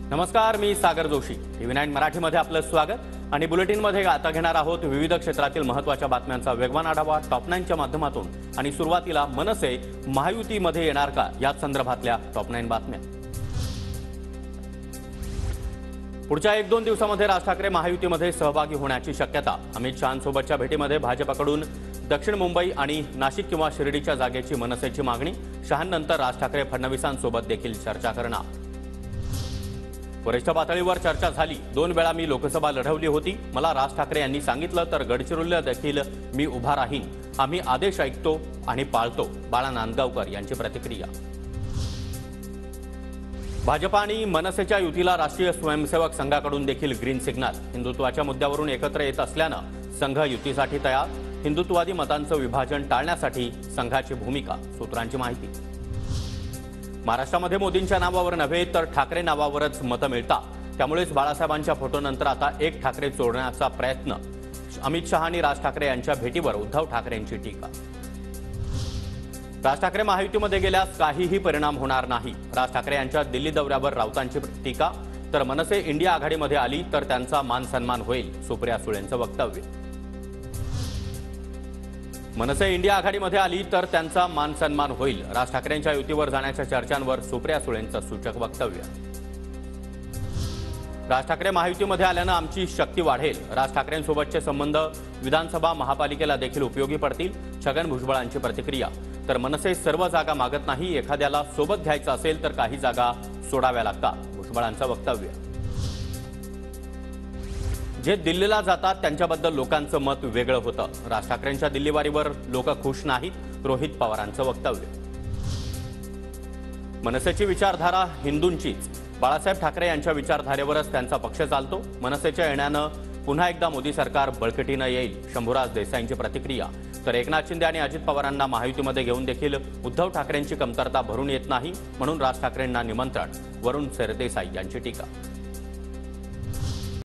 नमस्कार, मी सागर जोशी. टीव्ही9 मराठीमध्ये आपलं स्वागत आणि बुलेटिनमध्ये आता घेणार आहोत विविध क्षेत्रातील महत्त्वाच्या बातम्यांचा वेगवान आढावा टॉप 9च्या माध्यमातून. आणि सुरुवातीला मनसे महायुतीमध्ये येणार का याच संदर्भातल्या टॉप 9 बातम्या. पुढच्या 1-2 दिवसांमध्ये राज ठाकरे महायुतीमध्ये सहभागी होण्याची शक्यता. अमित शहांसोबतच्या भेटीमध्ये भाजपकडून दक्षिण मुंबई आणि नाशिक किंवा शिर्डीच्या जागेची मनसेची मागणी. शहांनंतर राज ठाकरे फडणवीसांसोबत देखील चर्चा करणार. वरिष्ठ पातळीवर चर्चा झाली. 2 वेळा मी लोकसभा लढवली होती. मला राज ठाकरे यांनी सांगितलं तर गडचिरोलीला देखील मी उभा राहीन. आम्ही आदेश ऐकतो आणि पाळतो. बाळा नांदगावकर यांची प्रतिक्रिया. भाजप आणि मनसेच्या युतीला राष्ट्रीय स्वयंसेवक संघाकडून देखील ग्रीन सिग्नल. हिंदुत्वाच्या मुद्द्यावरून एकत्र येत असल्यानं संघ युतीसाठी तयार. हिंदुत्ववादी मतांचं विभाजन टाळण्यासाठी संघाची भूमिका. सूत्रांची माहिती. महाराष्ट्रामध्ये मोदींच्या नावावर नव्हे तर ठाकरे नावावरच मतं मिळतात. त्यामुळेच बाळासाहेबांच्या फोटोनंतर आता एक ठाकरे जोडण्याचा प्रयत्न. अमित शहा आणि राज ठाकरे यांच्या भेटीवर उद्धव ठाकरेंची टीका. राज ठाकरे महायुतीमध्ये गेल्यास काहीही परिणाम होणार नाही. राज ठाकरे यांच्या दिल्ली दौऱ्यावर राऊतांची टीका. तर मनसे इंडिया आघाडीमध्ये आली तर त्यांचा मान सन्मान होईल. सुप्रिया सुळेंचं वक्तव्य. मनसे इंडिया आघाडीमध्ये आली तर त्यांचा मान सन्मान होईल. राज ठाकरेंच्या युतीवर जाण्याच्या चर्चांवर सुप्रिया सुळेंचं सूचक वक्तव्य. राज ठाकरे महायुतीमध्ये आल्यानं आमची शक्ती वाढेल. राज ठाकरेंसोबतचे संबंध विधानसभा महापालिकेला देखील उपयोगी पडतील. छगन भुजबळांची प्रतिक्रिया. तर मनसे सर्व जागा मागत नाही. एखाद्याला सोबत घ्यायचं असेल तर काही जागा सोडाव्या लागतात. भुजबळांचं वक्तव्य. जे दिल्लीला जातात त्यांच्याबद्दल लोकांचं मत वेगळं होतं. राज ठाकरेंच्या दिल्लीवारीवर लोक खुश नाहीत. रोहित पवारांचं वक्तव्य. मनसेची विचारधारा हिंदूंचीच. बाळासाहेब ठाकरे यांच्या विचारधारेवरच त्यांचा पक्ष चालतो. मनसेच्या येण्यानं पुन्हा एकदा मोदी सरकार बळकटीनं येईल. शंभूराज देसाईंची प्रतिक्रिया. तर एकनाथ शिंदे आणि अजित पवारांना महायुतीमध्ये घेऊन देखील उद्धव ठाकरेंची कमतरता भरून येत नाही. म्हणून राज ठाकरेंना निमंत्रण. वरुण सरदेसाई यांची टीका.